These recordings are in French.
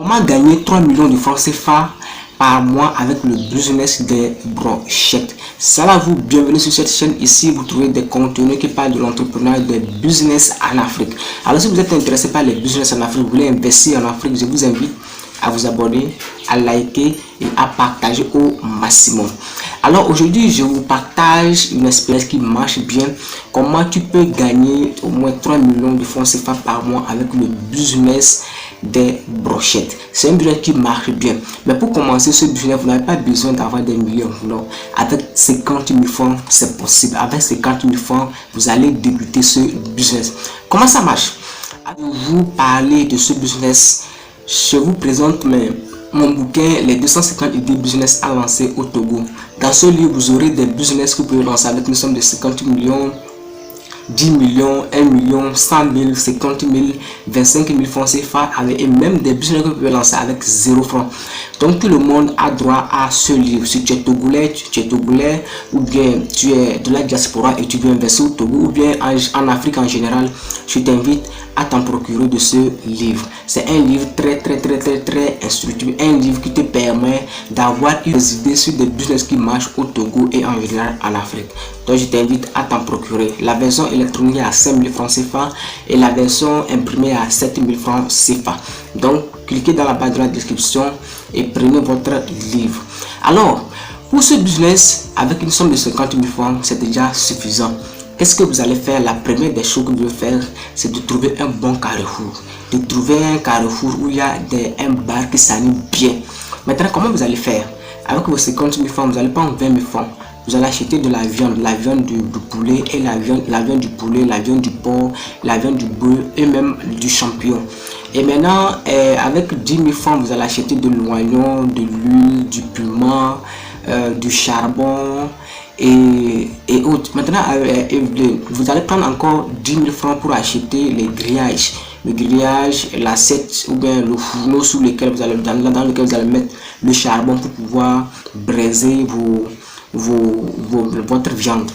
Comment gagner 3 millions de francs CFA par mois avec le business des brochettes? Salut vous, bienvenue sur cette chaîne. Ici, vous trouvez des contenus qui parlent de l'entrepreneuriat, des business en Afrique. Alors, si vous êtes intéressé par les business en Afrique, vous voulez investir en Afrique, je vous invite à vous abonner, à liker et à partager au maximum. Alors aujourd'hui, je vous partage une expérience qui marche bien. Comment tu peux gagner au moins 3 millions de francs CFA par mois avec le business des brochettes. C'est un business qui marche bien. Mais pour commencer ce business, vous n'avez pas besoin d'avoir des millions. Non. Avec 50 000 francs, c'est possible. Avec 50 000 francs, vous allez débuter ce business. Comment ça marche? Avant de vous parler de ce business, je vous présente mon bouquin Les 250 idées business à lancer au Togo. Dans ce livre, vous aurez des business que vous pouvez lancer avec une somme de 50 millions, 10 millions, 1 million, 100 000, 50 000, 25 000 francs CFA et même des business que vous pouvez lancer avec 0 francs. Donc tout le monde a droit à ce livre. Si tu es togolais, ou bien tu es de la diaspora et tu veux investir au Togo ou bien en Afrique en général, je t'invite à t'en procurer de ce livre. C'est un livre très instructif, un livre qui te permet d'avoir des idées sur des business qui marchent au Togo et en général en Afrique. Donc je t'invite à t'en procurer. La version électronique est à 5 000 francs CFA et la version imprimée à 7 000 francs CFA. Donc cliquez dans la barre de la description et prenez votre livre. Alors pour ce business, avec une somme de 50 000 francs, c'est déjà suffisant. Qu'est-ce que vous allez faire? La première des choses que vous devez faire, c'est de trouver un bon carrefour. De trouver un carrefour où il y a un bar qui s'anime bien. Maintenant, comment vous allez faire? Avec vos 50 000 francs, vous allez prendre 20 000 francs. Vous allez acheter de la viande du poulet et la viande du poulet, la viande du porc, la viande du bœuf et même du champignon. Et maintenant, avec 10 000 francs, vous allez acheter de l'oignon, de l'huile, du piment, du charbon et autres. Maintenant, vous allez prendre encore 10 000 francs pour acheter les grillages. Le grillage, l'assiette ou bien le fourneau dans lequel vous allez mettre le charbon pour pouvoir braiser votre viande.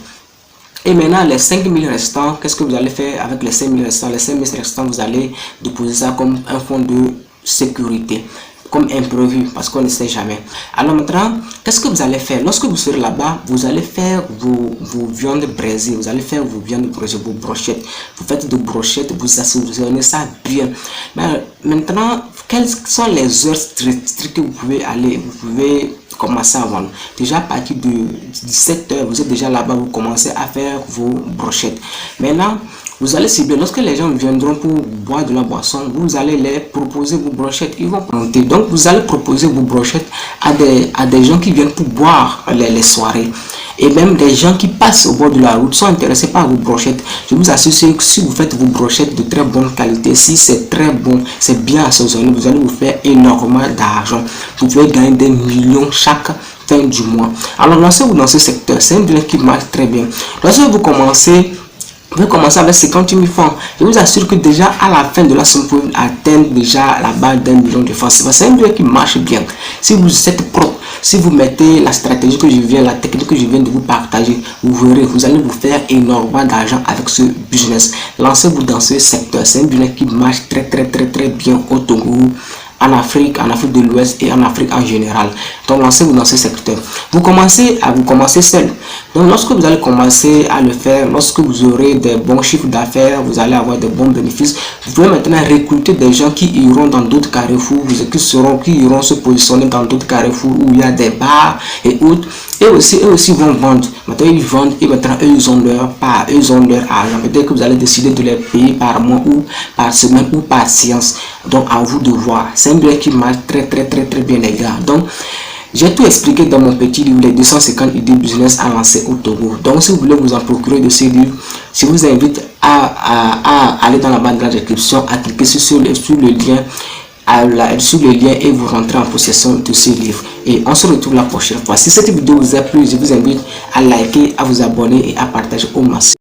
Et maintenant, les 5 000 restants, qu'est-ce que vous allez faire avec les 5 000 restants? Les 5 000 restants, vous allez déposer ça comme un fonds de sécurité, comme imprévu, parce qu'on ne sait jamais. Alors maintenant, qu'est-ce que vous allez faire? Lorsque vous serez là-bas, vous allez faire vos viandes braisées, vous allez faire vos viandes braisées, vos brochettes. Vous faites de brochettes, vous assaisonnez ça bien. Mais maintenant, quelles sont les heures strictes que vous pouvez aller? Vous pouvez commencer à vendre. Déjà à partir de 17 h, vous êtes déjà là-bas, vous commencez à faire vos brochettes. Maintenant, vous allez cibler, lorsque les gens viendront pour boire de la boisson, vous allez les proposer vos brochettes, ils vont monter. Donc vous allez proposer vos brochettes à des gens qui viennent pour boire les soirées. Et même des gens qui passent au bord de la route sont intéressés par vos brochettes. Je vous assure que si vous faites vos brochettes de très bonne qualité, si c'est très bon, c'est bien assaisonné, vous allez vous faire énormément d'argent. Vous pouvez gagner des millions chaque fin du mois. Alors lancez-vous dans ce secteur, c'est un business qui marche très bien. Lorsque vous commencez avec 50 000 francs. Je vous assure que déjà à la fin de la semaine, vous pouvez atteindre déjà la barre d'1 million de francs. C'est un business qui marche bien. Si vous êtes propre, si vous mettez la stratégie la technique que je viens de vous partager, vous verrez, vous allez vous faire énormément d'argent avec ce business. Lancez-vous dans ce secteur. C'est un business qui marche très bien au Togo, en Afrique de l'Ouest et en Afrique en général. Donc lancez-vous dans ce secteur. Vous commencez seul. Donc lorsque vous allez commencer à le faire, lorsque vous aurez des bons chiffres d'affaires, vous allez avoir des bons bénéfices. Vous pouvez maintenant recruter des gens qui iront dans d'autres carrefours, qui iront se positionner dans d'autres carrefours où il y a des bars et autres. Et aussi, eux aussi vont vendre. Maintenant ils vendent et maintenant eux ils ont leur part, eux ils ont leur argent. Peut-être que vous allez décider de les payer par mois ou par semaine ou par séance. Donc à vous de voir. C'est un bien qui marche très bien les gars. Donc j'ai tout expliqué dans mon petit livre Les 250 idées business à lancer au Togo. Donc si vous voulez vous en procurer de ces livres, je vous invite à aller dans la barre de la description, à cliquer sur le lien et vous rentrez en possession de ce livre. Et on se retrouve la prochaine fois. Si cette vidéo vous a plu, je vous invite à liker, à vous abonner et à partager au maximum.